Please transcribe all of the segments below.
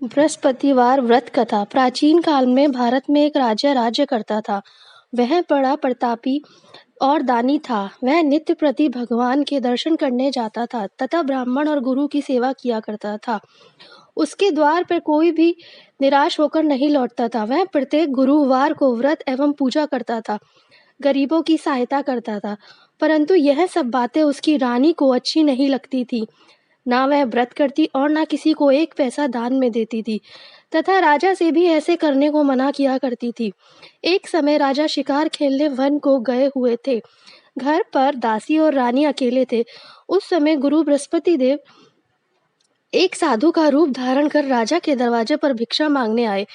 बृहस्पतिवार व्रत कथा। प्राचीन काल में भारत में एक राजा राज्य करता था। वह बड़ा प्रतापी और दानी था। वह नित्य प्रति भगवान के दर्शन करने जाता था तथा ब्राह्मण और गुरु की सेवा किया करता था। उसके द्वार पर कोई भी निराश होकर नहीं लौटता था। वह प्रत्येक गुरुवार को व्रत एवं पूजा करता था, गरीबों की सहायता करता था। परंतु यह सब बातें उसकी रानी को अच्छी नहीं लगती थी। ना वह व्रत करती और ना किसी को एक पैसा दान में देती थी, तथा राजा से भी ऐसे करने को मना किया करती थी। एक समय राजा शिकार खेलने वन को गए हुए थे। घर पर दासी और रानी अकेले थे। उस समय गुरु बृहस्पति देव एक साधु का रूप धारण कर राजा के दरवाजे पर भिक्षा मांगने आए,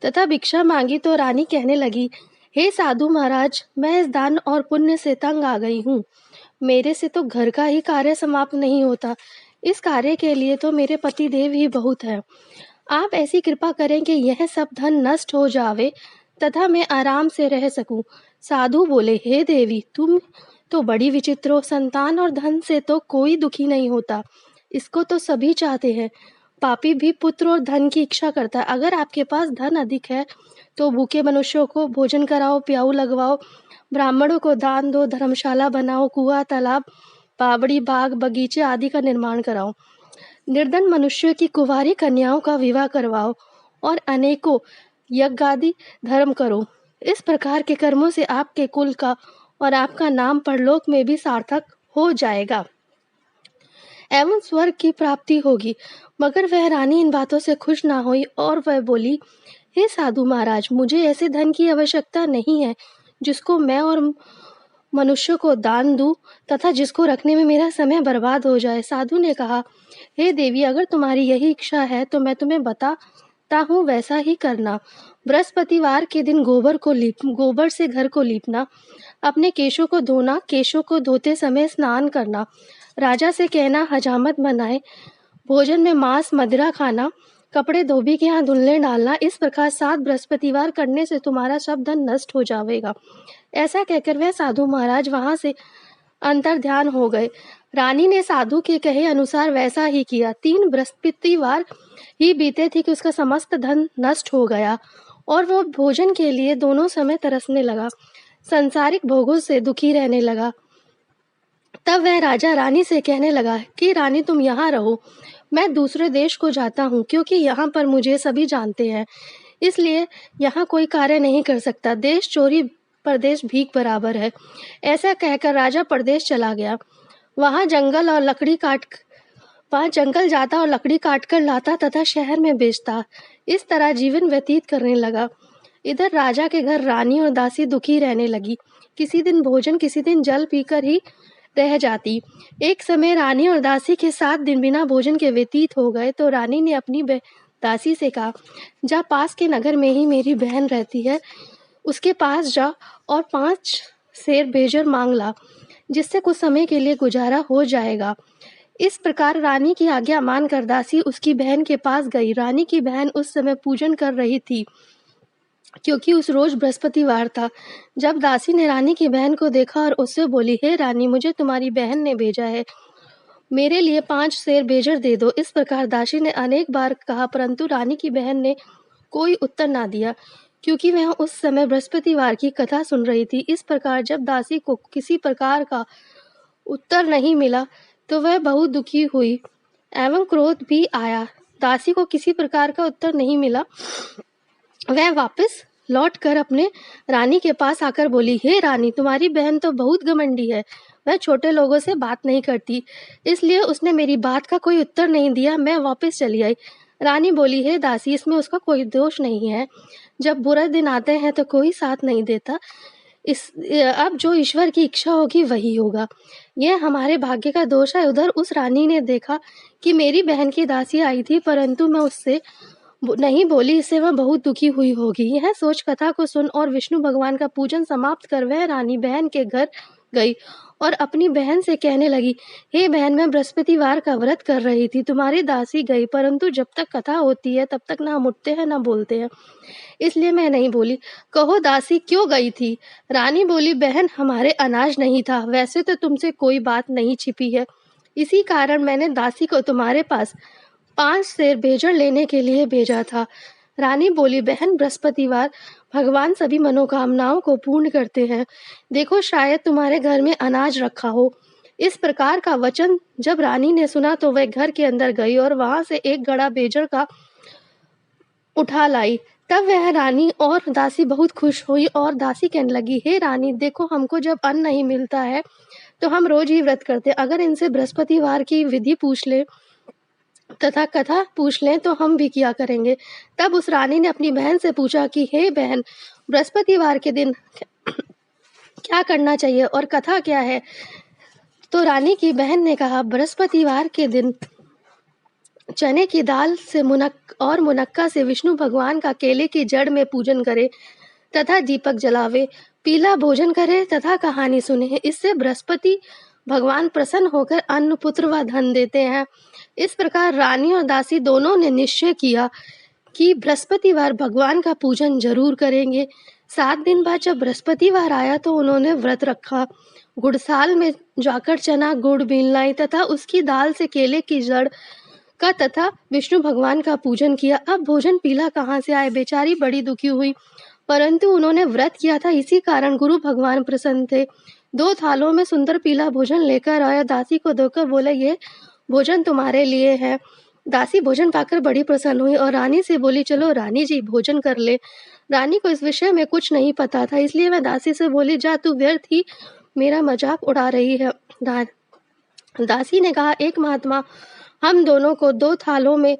तथा भिक्षा मांगी तो रानी कहने लगी, हे साधु महाराज, मैं इस दान और पुण्य से तंग आ गई हूँ। मेरे से तो घर का ही कार्य समाप्त नहीं होता। इस कार्य के लिए तो मेरे पति देव ही बहुत है। आप ऐसी कृपा करें कि यह सब धन नष्ट हो जावे तथा मैं आराम से रह सकूं। साधु बोले, हे देवी, तुम तो बड़ी विचित्र हो। संतान और धन से तो कोई दुखी नहीं होता, इसको तो सभी चाहते हैं। पापी भी पुत्र और धन की इच्छा करता है। अगर आपके पास धन अधिक है तो भूखे मनुष्यों को भोजन कराओ, प्याऊ लगवाओ, ब्राह्मणों को दान दो, धर्मशाला बनाओ, कुआं, तालाब, बावड़ी, बाग, बगीचे आदि का निर्माण कराओ। निर्धन मनुष्यों की कुंवारी कन्याओं का विवाह करवाओ और अनेकों यज्ञादि धर्म करो। इस प्रकार के कर्मों से आपके कुल का और आपका नाम परलोक में भी सार्थक हो जाएगा एवं स्वर्ग की प्राप्ति होगी। मगर वह रानी इन बातों से खुश ना हुई और वह बोली, हे साधु महाराज, मुझे ऐसे धन की आवश्यकता नहीं है जिसको मैं और मनुष्य को दान दूं तथा जिसको रखने में मेरा समय बर्बाद हो जाए। साधु ने कहा, हे देवी, अगर तुम्हारी यही इच्छा है तो मैं तुम्हें बताता हूँ, वैसा ही करना। बृहस्पतिवार के दिन गोबर से घर को लीपना, अपने केशों को धोना, केशों को धोते समय स्नान करना, राजा से कहना हजामत बनाए, भोजन में मांस मदिरा खाना, कपड़े धोबी के यहाँ धुलने डालना। इस प्रकार 7 बृहस्पतिवार करने से तुम्हारा सब धन नष्ट हो जाएगा। ऐसा कहकर वह साधु महाराज वहां से अंतर ध्यान हो गए। रानी ने साधु के कहे अनुसार वैसा ही किया। 3 बृहस्पतिवार ही बीते थे कि उसका समस्त धन नष्ट हो गया और वो भोजन के लिए दोनों समय तरसने लगा, संसारिक भोगों से दुखी रहने लगा। तब वह राजा रानी से कहने लगा कि रानी, तुम यहाँ रहो, मैं दूसरे देश को जाता हूँ, क्योंकि यहाँ पर मुझे सभी जानते हैं, इसलिए यहाँ कोई कार्य नहीं कर सकता। देश चोरी परदेश भीख बराबर है। ऐसा कहकर राजा परदेश चला गया। वहाँ जंगल जाता और लकड़ी काट कर लाता तथा शहर में बेचता। इस तरह जीवन व्यतीत करने लगा। इधर राजा के घर रानी और दासी दुखी रहने लगी। किसी दिन भोजन, किसी दिन जल पीकर ही रह जाती। एक समय रानी और दासी के 7 दिन बिना भोजन के व्यतीत हो गए तो रानी ने अपनी दासी से कहा, जा, पास के नगर में ही मेरी बहन रहती है, उसके पास जा और 5 सेर भेजर मांग ला, जिससे कुछ समय के लिए गुजारा हो जाएगा। इस प्रकार रानी की आज्ञा मानकर दासी उसकी बहन के पास गई। रानी की बहन उस समय पूजन कर रही थी, क्योंकि उस रोज बृहस्पतिवार था। जब दासी ने रानी की बहन को देखा और उससे बोली, हे रानी, मुझे तुम्हारी बहन ने भेजा है, मेरे लिए 5 सेर भेजर दे दो। इस प्रकार दासी ने अनेक बार कहा, परंतु रानी की बहन ने कोई उत्तर ना दिया, क्योंकि वह उस समय बृहस्पतिवार की कथा सुन रही थी। इस प्रकार जब दासी को किसी प्रकार का उत्तर नहीं मिला तो वह बहुत दुखी हुई एवं क्रोध भी आया। दासी को किसी प्रकार का उत्तर नहीं मिला। वह वापस लौटकर अपने रानी के पास आकर बोली, हे रानी, तुम्हारी बहन तो बहुत घमंडी है, वह छोटे लोगों से बात नहीं करती, इसलिए उसने मेरी बात का कोई उत्तर नहीं दिया। मैं वापस चली आई। रानी बोली, हे दासी, इसमें उसका कोई दोष नहीं है। जब बुरे दिन आते हैं तो कोई साथ नहीं देता। अब जो ईश्वर की इच्छा होगी वही होगा। यह हमारे भाग्य का दोष है। उधर उस रानी ने देखा कि मेरी बहन की दासी आई थी, परंतु मैं उससे नहीं बोली, इससे वह बहुत दुखी हुई होगी। यह सोच कथा को सुन और विष्णु भगवान का पूजन समाप्त कर वह रानी बहन के घर गई और अपनी बहन से कहने लगी, हे बहन, मैं बृहस्पतिवार का व्रत कर रही थी, तुम्हारी दासी गई, परंतु जब तक कथा होती है तब तक ना हम उठते हैं ना बोलते हैं, इसलिए मैं नहीं बोली। कहो दासी, क्यों गई थी? रानी बोली, बहन, हमारे अनाज नहीं था। वैसे तो तुमसे कोई बात नहीं छिपी है, इसी कारण मैंने दासी को तुम्हारे पास 5 शेर भेजड़ लेने के लिए भेजा था। रानी बोली, बहन, बृहस्पतिवार भगवान सभी मनोकामनाओं को पूर्ण करते हैं। देखो, शायद तुम्हारे घर में अनाज रखा हो। इस प्रकार का वचन जब रानी ने सुना तो वह घर के अंदर गई और वहां से एक गड़ा भेजड़ का उठा लाई। तब वह रानी और दासी बहुत खुश हुई और दासी कहने लगी, हे रानी, देखो, हमको जब अन्न नहीं मिलता है तो हम रोज ही व्रत करते। अगर इनसे बृहस्पतिवार की विधि पूछ ले तथा कथा पूछ लें तो हम भी किया करेंगे। तब उस रानी ने अपनी बहन से पूछा कि हे बहन, बृहस्पतिवार के दिन क्या करना चाहिए और कथा क्या है? तो रानी की बहन ने कहा, बृहस्पतिवार के दिन चने की दाल से मुनक्का से विष्णु भगवान का केले की जड़ में पूजन करे तथा दीपक जलावे, पीला भोजन करे तथा कहानी सुने। इससे बृहस्पति भगवान प्रसन्न होकर अन्न, पुत्र व धन देते हैं। इस प्रकार रानी और दासी दोनों ने निश्चय किया कि बृहस्पतिवार भगवान का पूजन जरूर करेंगे। 7 दिन बाद जब बृहस्पतिवार आया तो उन्होंने व्रत रखा। गुड़साल में जाकर चना गुड़ बीन लाई तथा उसकी दाल से केले की जड़ का तथा विष्णु भगवान का पूजन किया। अब भोजन पीला कहाँ से आए? बेचारी बड़ी दुखी हुई, परंतु उन्होंने व्रत किया था, इसी कारण गुरु भगवान प्रसन्न थे। 2 थालों में सुंदर पीला भोजन लेकर आया, दासी को देकर बोले, ये भोजन तुम्हारे लिए है। दासी भोजन पाकर बड़ी प्रसन्न हुई और रानी से बोली, चलो रानी जी, भोजन कर ले। रानी को इस विषय में कुछ नहीं पता था, इसलिए वह दासी से बोली, जा, तू व्यर्थ ही मेरा मजाक उड़ा रही है। दासी ने कहा, एक महात्मा हम दोनों को 2 थालों में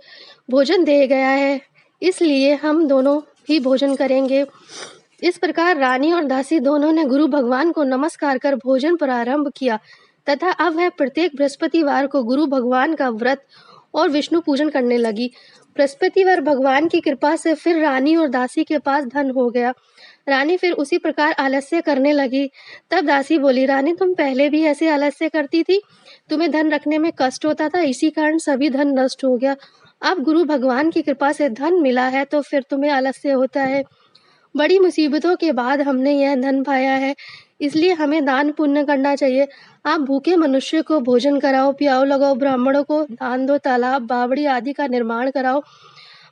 भोजन दे गया है, इसलिए हम दोनों ही भोजन करेंगे। इस प्रकार रानी और दासी दोनों ने गुरु भगवान को नमस्कार कर भोजन प्रारंभ किया तथा अब वह प्रत्येक बृहस्पतिवार को गुरु भगवान का व्रत और विष्णु पूजन करने लगी। बृहस्पतिवार भगवान की कृपा से फिर रानी और दासी के पास धन हो गया। रानी फिर उसी प्रकार आलस्य करने लगी। तब दासी बोली, रानी, तुम पहले भी ऐसे आलस्य करती थी, तुम्हें धन रखने में कष्ट होता था, इसी कारण सभी धन नष्ट हो गया। अब गुरु भगवान की कृपा से धन मिला है तो फिर तुम्हें आलस्य होता है। बड़ी मुसीबतों के बाद हमने यह धन पाया है, इसलिए हमें दान पुण्य करना चाहिए। आप भूखे मनुष्य को भोजन कराओ, प्याऊ लगाओ, ब्राह्मणों को दान दो, तालाब, बावड़ी आदि का निर्माण कराओ,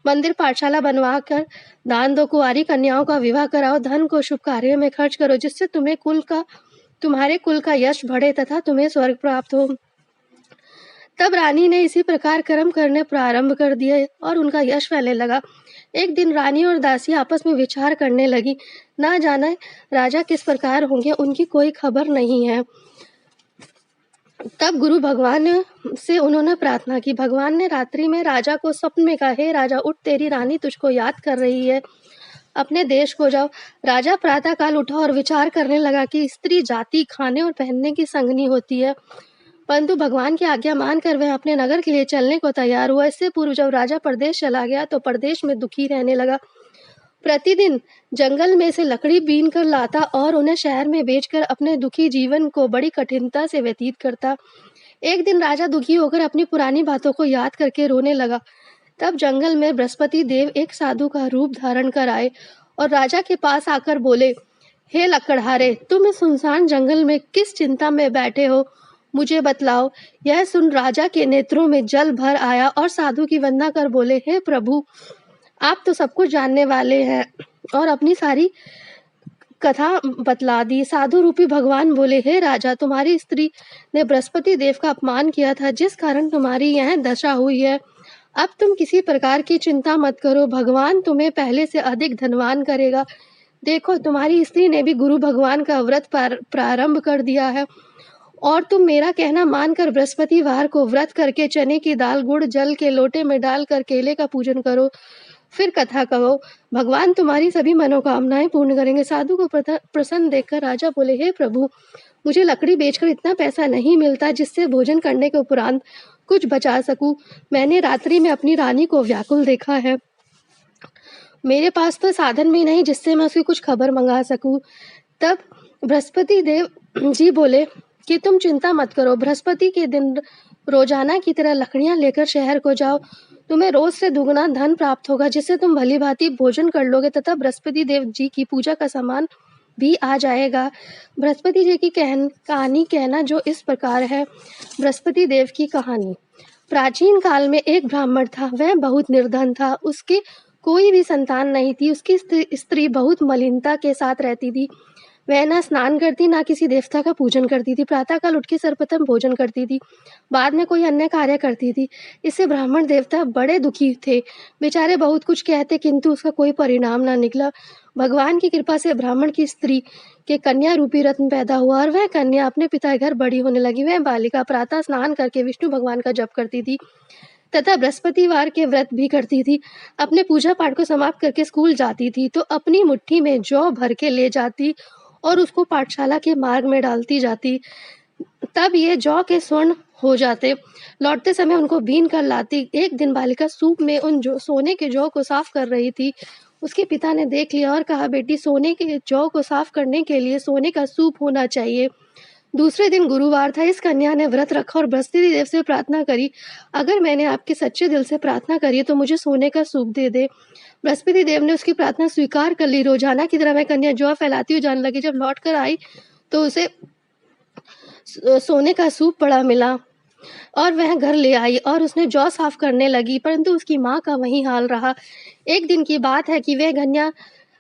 मंदिर पाठशाला बनवा कर दान दो, कुंवारी कन्याओं का विवाह कराओ, धन को शुभ कार्यों में खर्च करो, जिससे तुम्हारे कुल का यश बढ़े तथा तुम्हें स्वर्ग प्राप्त हो। तब रानी ने इसी प्रकार कर्म करने प्रारंभ कर दिए और उनका यश फैलने लगा। एक दिन रानी और दासी आपस में विचार करने लगी, ना जाने राजा किस प्रकार होंगे, उनकी कोई खबर नहीं है। तब गुरु भगवान से उन्होंने प्रार्थना की। भगवान ने रात्रि में राजा को स्वप्न में कहा, हे राजा, उठ, तेरी रानी तुझको याद कर रही है, अपने देश को जाओ। राजा प्रातःकाल उठा और विचार करने लगा कि स्त्री जाति खाने और पहनने की संगनी होती है, परंतु भगवान की आज्ञा मानकर वह अपने नगर के लिए चलने को तैयार हुआ। इससे पूर्व जब राजा परदेश चला गया तो परदेश में दुखी रहने लगा। प्रतिदिन जंगल में से लकड़ी बीन कर लाता और उन्हें शहर में बेचकर अपने दुखी जीवन को बड़ी कठिनता से व्यतीत करता। एक दिन राजा दुखी होकर अपनी पुरानी बातों को याद करके रोने लगा। तब जंगल में बृहस्पति देव एक साधु का रूप धारण कर आए और राजा के पास आकर बोले, हे लकड़हारे, तुम इस सुनसान जंगल में किस चिंता में बैठे हो, मुझे बतलाओ। यह सुन राजा के नेत्रों में जल भर आया और साधु की वंदना कर बोले, हे प्रभु, आप तो सब कुछ जानने वाले हैं, और अपनी सारी कथा बतला दी। साधु रूपी भगवान बोले, हे राजा, तुम्हारी स्त्री ने बृहस्पति देव का अपमान किया था, जिस कारण तुम्हारी यह दशा हुई है। अब तुम किसी प्रकार की चिंता मत करो, भगवान तुम्हें पहले से अधिक धनवान करेगा। देखो, तुम्हारी स्त्री ने भी गुरु भगवान का व्रत प्रारंभ कर दिया है, और तुम मेरा कहना मानकर बृहस्पतिवार को व्रत करके चने की दाल गुड़ जल के लोटे में डालकर केले का पूजन करो, फिर कथा कहो, भगवान तुम्हारी सभी मनोकामनाएं पूर्ण करेंगे। साधु को प्रसन्न देखकर राजा बोले, हे प्रभु, मुझे लकड़ी बेचकर इतना पैसा नहीं मिलता जिससे भोजन करने के उपरांत कुछ बचा सकूं। मैंने रात्रि में अपनी रानी को व्याकुल देखा है, मेरे पास तो साधन भी नहीं जिससे मैं उसकी कुछ खबर मंगा सकूं। तब बृहस्पति देव जी बोले कि तुम चिंता मत करो, बृहस्पति के दिन रोजाना की तरह लकड़ियां लेकर शहर को जाओ, तुम्हें रोज से दुगना धन प्राप्त होगा, जिससे तुम भली भांति भोजन कर लोगे तथा बृहस्पति देव जी की पूजा का सामान भी आ जाएगा। बृहस्पति जी की कहानी कहना जो इस प्रकार है। बृहस्पति देव की कहानी। प्राचीन काल में एक ब्राह्मण था, वह बहुत निर्धन था, उसके कोई भी संतान नहीं थी, उसकी स्त्री बहुत मलिनता के साथ रहती थी। वह ना स्नान करती, ना किसी देवता का पूजन करती थी, प्रातःकाल उठ के सर्वप्रथम भोजन करती थी, बाद में कोई अन्य कार्य करती थी। इससे ब्राह्मण देवता बड़े दुखी थे, बेचारे बहुत कुछ कहते किंतु उसका कोई परिणाम ना निकला। भगवान की कृपा से ब्राह्मण की स्त्री के कन्या रूपी रत्न पैदा हुआ और वह कन्या अपने पिता के घर बड़ी होने लगी। वह बालिका प्रातः स्नान करके विष्णु भगवान का जप करती थी तथा बृहस्पतिवार के व्रत भी करती थी। अपने पूजा पाठ को समाप्त करके स्कूल जाती थी तो अपनी मुट्ठी में जौ भर के ले जाती और उसको पाठशाला के मार्ग में डालती जाती। तब ये जौ के स्वर्ण हो जाते। लौटते समय उनको बीन कर लाती। एक दिन बालिका सूप में उन सोने के जौ को साफ कर रही थी। उसके पिता ने देख लिया और कहा, बेटी, सोने के जौ को साफ करने के लिए सोने का सूप होना चाहिए। दूसरे दिन गुरुवार था। इस कन्या ने व्रत रखा और बृहस्पति देव से प्रार्थना करी, अगर मैंने आपके सच्चे दिल से प्रार्थना करी तो मुझे सोने का सूप दे दे। बृहस्पति देव ने उसकी प्रार्थना स्वीकार कर ली। रोजाना की तरह वह कन्या जौ फैलाती हुई जाने लगी। जब लौट कर आई तो उसे सोने का सूप पड़ा मिला और वह घर ले आई और उसने जौ साफ करने लगी, परंतु उसकी माँ का वही हाल रहा। एक दिन की बात है कि वह कन्या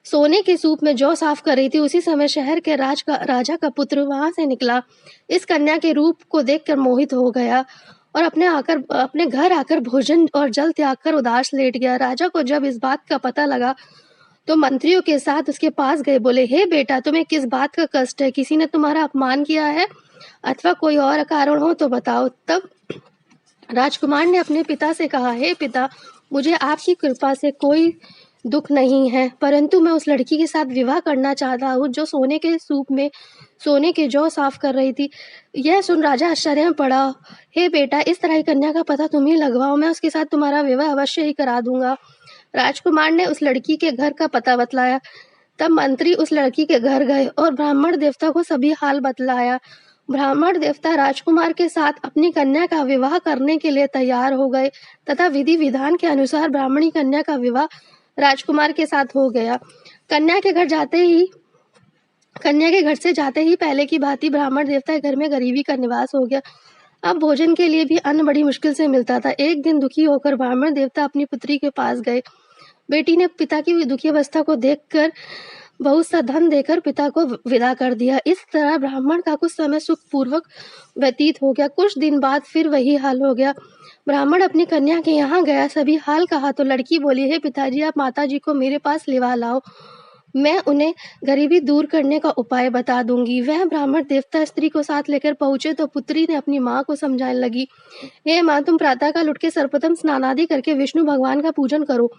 सोने के सूप में जौ साफ कर रही थी। उसी समय शहर के राजा का पुत्र वहां से निकला। इस कन्या के रूप को देखकर मोहित हो गया और अपने घर आकर भोजन और जल त्याग कर उदास लेट गया। राजा को जब इस बात का पता लगा तो मंत्रियों के साथ उसके पास गए। बोले, हे बेटा, तुम्हें किस बात का कष्ट है? किसी ने तुम्हारा अपमान किया है अथवा कोई और कारण हो तो बताओ। तब राजकुमार ने अपने पिता से कहा, हे पिता, मुझे आपकी कृपा से कोई दुख नहीं है, परंतु मैं उस लड़की के साथ विवाह करना चाहता हूँ जो सोने के सूप में सोने के जौ साफ कर रही थी। यह सुन राजा आश्चर्य में पड़ा। हे बेटा, इस तरह की कन्या का पता तुम ही लगवाओ, मैं उसके साथ तुम्हारा विवाह अवश्य ही करा दूंगा। राजकुमार ने उस लड़की के घर का पता बतलाया। तब मंत्री उस लड़की के घर गए और ब्राह्मण देवता को सभी हाल बतलाया। ब्राह्मण देवता राजकुमार के साथ अपनी कन्या का विवाह करने के लिए तैयार हो गए तथा विधि विधान के अनुसार ब्राह्मणी कन्या का विवाह राजकुमार के साथ हो गया। कन्या के घर से जाते ही पहले की भांति ब्राह्मण देवता के घर में गरीबी का निवास हो गया। अब भोजन के लिए भी अन्न बड़ी मुश्किल से मिलता था। एक दिन दुखी होकर ब्राह्मण देवता अपनी पुत्री के पास गए। बेटी ने पिता की दुखी अवस्था को देखकर बहुत सा धन देकर पिता को विदा कर दिया। इस तरह ब्राह्मण का कुछ समय सुखपूर्वक व्यतीत हो गया। कुछ दिन बाद फिर वही हाल हो गया। ब्राह्मण अपनी कन्या के यहाँ गया, सभी हाल कहा तो लड़की बोली, हे पिताजी, आप माताजी को मेरे पास लिवा लाओ, मैं उन्हें गरीबी दूर करने का उपाय बता दूंगी। वह ब्राह्मण देवता स्त्री को साथ लेकर पहुंचे तो पुत्री ने अपनी माँ को समझाने लगी, हे माँ, तुम प्रातःकाल उठ के सर्वप्रथम स्नान आदि करके विष्णु भगवान का पूजन करो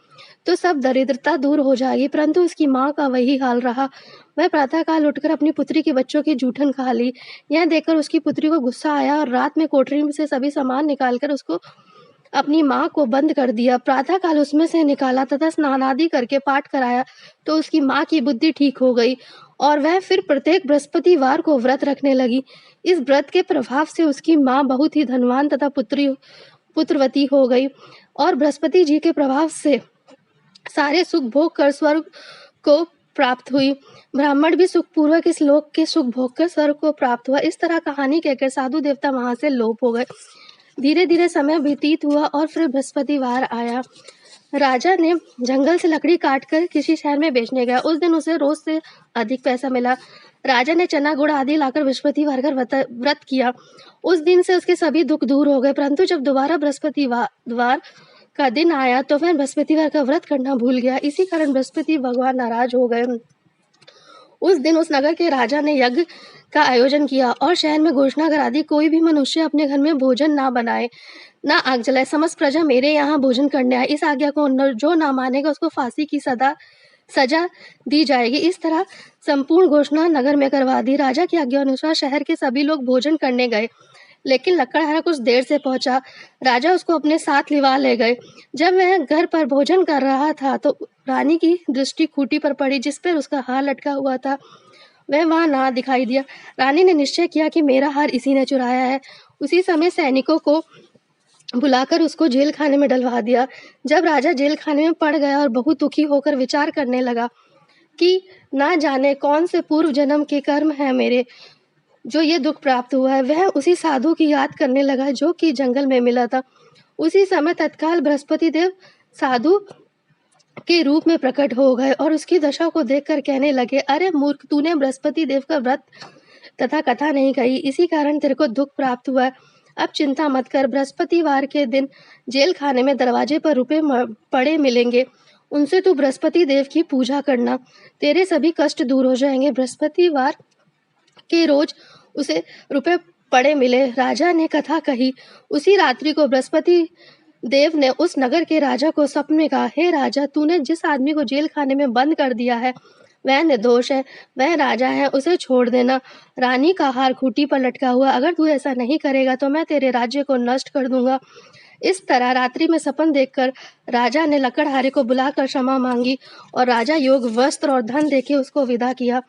तो सब दरिद्रता दूर हो जाएगी। परंतु उसकी माँ का वही हाल रहा। वह प्रातःकाल उठकर अपनी पुत्री के बच्चों की जूठन खा ली। यह देखकर उसकी पुत्री को गुस्सा आया और रात में कोठरी से सभी सामान निकालकर उसको अपनी माँ को बंद कर दिया। प्रातःकाल उसमें से निकाला तथा स्नान आदि करके पाठ कराया तो उसकी माँ की बुद्धि ठीक हो गई और वह फिर प्रत्येक बृहस्पतिवार को व्रत रखने लगी। इस व्रत के प्रभाव से उसकी माँ बहुत ही धनवान तथा पुत्रवती हो गई और बृहस्पति जी के प्रभाव से सारे सुख भोग कर स्वर्ग को प्राप्त हुई। ब्राह्मण भी सुखपूर्वक इस लोक के सुख भोग कर स्वर्ग को प्राप्त हुआ। इस तरह कहानी कहकर साधु देवता वहां से लोप हो गए। धीरे धीरे समय व्यतीत हुआ और फिर बृहस्पतिवार आया। राजा ने जंगल से लकड़ी काटकर किसी शहर में बेचने गया। उस दिन उसे रोज से अधिक पैसा मिला। राजा ने चना गुड़ आदि लाकर बृहस्पतिवार का व्रत किया। उस दिन से उसके सभी दुख दूर हो गए। परंतु जब दोबारा बृहस्पतिवार का दिन आया तो वह बृहस्पतिवार का व्रत करना भूल गया। इसी कारण बृहस्पति भगवान नाराज हो गए। उस दिन उस नगर के राजा ने यज्ञ का आयोजन किया और शहर में घोषणा करा दी, कोई भी मनुष्य अपने घर में भोजन ना बनाए, ना आग जलाए। समस्त प्रजा मेरे यहाँ भोजन करने आए। इस आज्ञा को जो ना मानेगा उसको फांसी की सजा दी जाएगी। इस तरह संपूर्ण घोषणा नगर में करवा दी। राजा की आज्ञा अनुसार शहर के सभी लोग भोजन करने गए, लेकिन लकड़हारा कुछ देर से पहुंचा। राजा उसको अपने साथ लिवा ले गए। जब वह घर पर भोजन कर रहा था तो रानी की दृष्टि खूंटी पर पड़ी जिस पर उसका हार लटका हुआ था। वह वहां ना दिखाई दिया। रानी ने निश्चय किया कि मेरा हार इसी ने चुराया है। उसी समय सैनिकों को बुलाकर उसको जेल खाने में डलवा दिया। जब राजा जेल खाने में पड़ गया और बहुत दुखी होकर विचार करने लगा कि ना जाने कौन से पूर्व जन्म के कर्म है मेरे जो ये दुख प्राप्त हुआ है, वह उसी साधु की याद करने लगा जो कि जंगल में मिला था। उसी समय तत्काल बृहस्पति देव साधु के रूप में प्रकट हो गए और उसकी दशा को देखकर कहने लगे, अरे मूर्ख, तूने बृहस्पति देव का व्रत तथा कथा नहीं कही, इसी कारण तेरे को दुख प्राप्त हुआ है। अब चिंता मत कर, बृहस्पतिवार के दिन जेल खाने में दरवाजे पर रुपए पड़े मिलेंगे, उनसे तू बृहस्पति देव की पूजा करना, तेरे सभी कष्ट दूर हो जाएंगे। बृहस्पतिवार के रोज उसे रुपए पड़े मिले। राजा ने कथा कही। उसी रात्रि को बृहस्पति देव ने उस नगर के राजा को स्वप्न में कहा, हे राजा, तूने जिस आदमी को जेल खाने में बंद कर दिया है वह निर्दोष है, वह राजा है, उसे छोड़ देना। रानी का हार खूंटी पर लटका हुआ, अगर तू ऐसा नहीं करेगा तो मैं तेरे राज्य को नष्ट कर दूंगा। इस तरह रात्रि में सपन देखकर राजा ने लकड़हारे को बुलाकर क्षमा मांगी और राजा योग, वस्त्र और धन देके उसको विदा किया।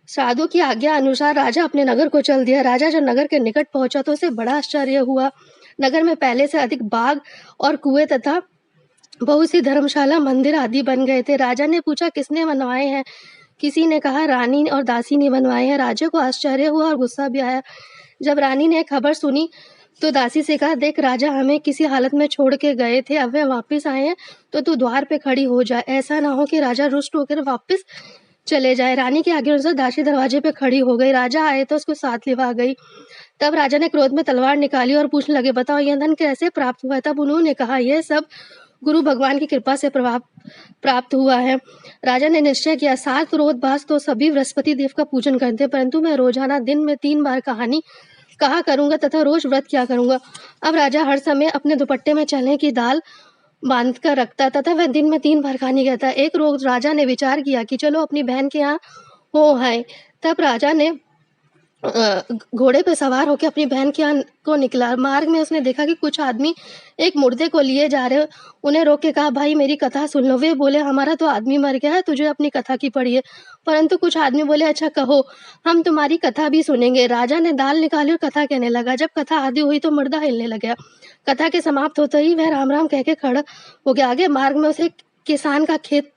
साधु की आज्ञा अनुसार राजा अपने नगर को चल दिया। राजा जब नगर के निकट पहुंचा तो उसे बड़ा आश्चर्य हुआ। नगर में पहले से अधिक बाग और कुएं तथा बहुत सी धर्मशाला, मंदिर आदि बन गए थे। राजा ने पूछा, किसने बनवाए हैं? किसी ने कहा, रानी और दासी ने बनवाए हैं। राजा को आश्चर्य हुआ और गुस्सा भी आया। जब रानी ने खबर सुनी तो दासी से कहा, देख, राजा हमें किसी हालत में छोड़ के गए थे, अब वे वापस आए हैं तो तू द्वार पे खड़ी हो जाए, ऐसा ना हो कि राजा रुष्ट होकर वापस चले जाए। रानी की आज्ञा अनुसार दासी दरवाजे पे खड़ी हो गई। राजा आए तो उसको साथ लिवा गई। तब राजा ने क्रोध में तलवार निकाली और पूछने लगे, बताओ यह धन कैसे प्राप्त हुआ है? तब उन्होंने कहा, यह सब गुरु भगवान की कृपा से प्राप्त हुआ है। राजा ने निश्चय किया, 7 रोज तो सभी बृहस्पति देव का पूजन करते, परंतु मैं रोजाना दिन में 3 बार कहानी कहा करूंगा तथा रोज व्रत किया करूंगा। अब राजा हर समय अपने दुपट्टे में चने की दाल बांध कर रखता तथा वह दिन में 3 बार कहानी कहता। एक रोज राजा ने विचार किया कि चलो अपनी बहन के यहाँ हो आए। तब राजा ने घोड़े पर सवार होकर अपनी बहन के यहाँ को निकला। मार्ग में उसने देखा कि कुछ आदमी एक मुर्दे को लिए जा रहे। उन्हें रोक के कहा, भाई मेरी कथा सुन लो। वे बोले, हमारा तो आदमी मर गया है, तुझे अपनी कथा की पड़ी है। परंतु कुछ आदमी बोले, अच्छा कहो, हम तुम्हारी कथा भी सुनेंगे। राजा ने दाल निकाली और कथा कहने लगा। जब कथा आदि हुई तो मुर्दा हिलने लगा। कथा के समाप्त होते ही वह राम राम कह के खड़ा हो गया। आगे मार्ग में उसे किसान का खेत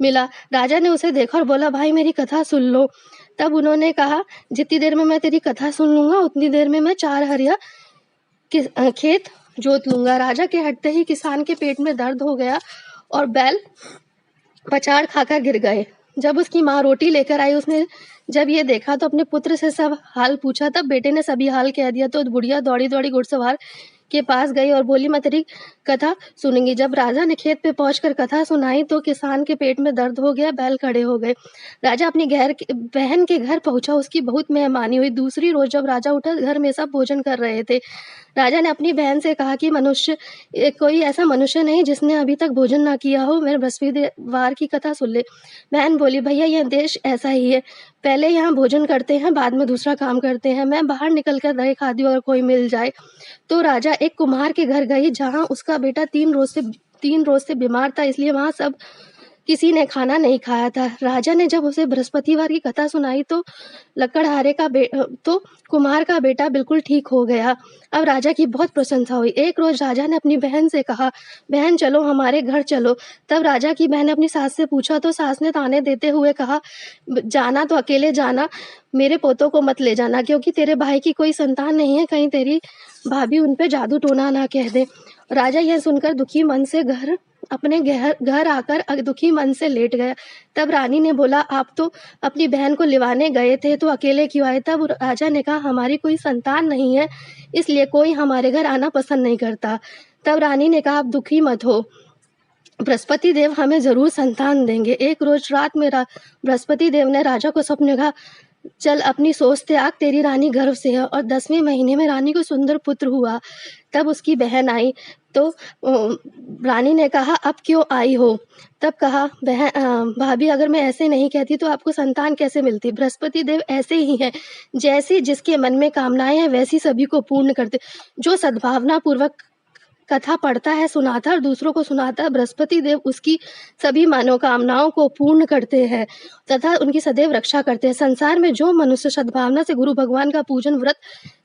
मिला। राजा ने उसे देखा और बोला, भाई मेरी कथा सुन लो। तब उन्होंने कहा, जितनी देर में मैं तेरी कथा सुन लूंगा उतनी देर में मैं 4 हरिया खेत जोत लूंगा। राजा के हटते ही किसान के पेट में दर्द हो गया और बैल पछाड़ खाकर गिर गए। जब उसकी माँ रोटी लेकर आई, उसने जब ये देखा तो अपने पुत्र से सब हाल पूछा। तब बेटे ने सभी हाल कह दिया तो बुढ़िया दौड़ी दौड़ी घुड़सवार के पास गई और बोली, मैं तेरी कथा सुनूंगी। जब राजा ने खेत पे पहुंचकर कथा सुनाई तो किसान के पेट में दर्द हो गया, बैल खड़े हो गए। राजा अपनी बहन के घर पहुंचा, उसकी बहुत मेहमानी हुई। दूसरी रोज जब राजा उठा, घर में सब भोजन कर रहे थे। राजा ने अपनी बहन से कहा कि कोई ऐसा मनुष्य नहीं जिसने अभी तक भोजन ना किया हो, मेरे बृहस्पतिवार की कथा सुन ले। बहन बोली, भैया यह देश ऐसा ही है, पहले यहाँ भोजन करते हैं, बाद में दूसरा काम करते हैं। मैं बाहर निकल कर देख आती हूँ, अगर कोई मिल जाए। तो राजा एक कुम्हार के घर गई, जहाँ उसका बेटा 3 रोज से बीमार था, इसलिए वहाँ सब किसी ने खाना नहीं खाया था। राजा ने जब उसे बृहस्पतिवार की कथा सुनाई तो तो कुम्हार का बेटा बिल्कुल ठीक हो गया। अब राजा की बहुत प्रशंसा हुई। एक रोज राजा ने अपनी बहन से कहा, बहन चलो हमारे घर चलो। तब राजा की बहन ने अपनी सास से पूछा तो सास ने ताने देते हुए कहा, जाना तो अकेले जाना, मेरे पोतों को मत ले जाना, क्योंकि तेरे भाई की कोई संतान नहीं है, कहीं तेरी भाभी उन पे जादू टोना ना कह दे। राजा यह सुनकर दुखी मन से अपने घर आकर दुखी मन से लेट गया। तब रानी ने बोला, आप तो अपनी बहन को लिवाने गए थे तो अकेले क्यों आए? तब राजा ने कहा, हमारी कोई संतान नहीं है, इसलिए कोई हमारे घर आना पसंद नहीं करता। तब रानी ने कहा, आप दुखी मत हो, बृहस्पति देव हमें जरूर संतान देंगे। एक रोज रात में बृहस्पति देव ने राजा को स्वप्न में कहा, चल अपनी सोच त्याग, तेरी रानी गर्भ से है। और 10वें महीने में रानी को सुंदर पुत्र हुआ। तब उसकी बहन आई तो रानी ने कहा, अब क्यों आई हो? तब कहा, भाभी अगर मैं ऐसे नहीं कहती तो आपको संतान कैसे मिलती? बृहस्पति देव ऐसे ही हैं, जैसी जिसके मन में कामनाएं हैं वैसी सभी को पूर्ण करते। जो सद्भावना पूर्वक कथा पढ़ता है, सुनाता है और दूसरों को सुनाता है, बृहस्पति देव उसकी सभी मनोकामनाओं को पूर्ण करते हैं तथा उनकी सदैव रक्षा करते हैं। संसार में जो मनुष्य सद्भावना से गुरु भगवान का पूजन व्रत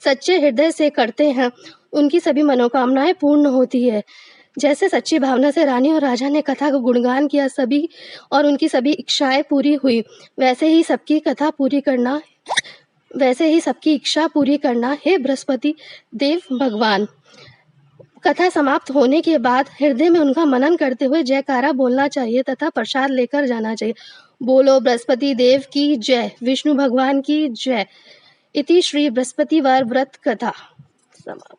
सच्चे हृदय से करते हैं, उनकी सभी मनोकामनाएं पूर्ण होती है। जैसे सच्ची भावना से रानी और राजा ने कथा का गुणगान किया सभी और उनकी सभी इच्छाएं पूरी हुई, वैसे ही सबकी इच्छा पूरी करना हे बृहस्पति देव भगवान। कथा समाप्त होने के बाद हृदय में उनका मनन करते हुए जयकारा बोलना चाहिए तथा प्रसाद लेकर जाना चाहिए। बोलो बृहस्पति देव की जय, विष्णु भगवान की जय। इति श्री बृहस्पतिवार व्रत कथा समाप्त।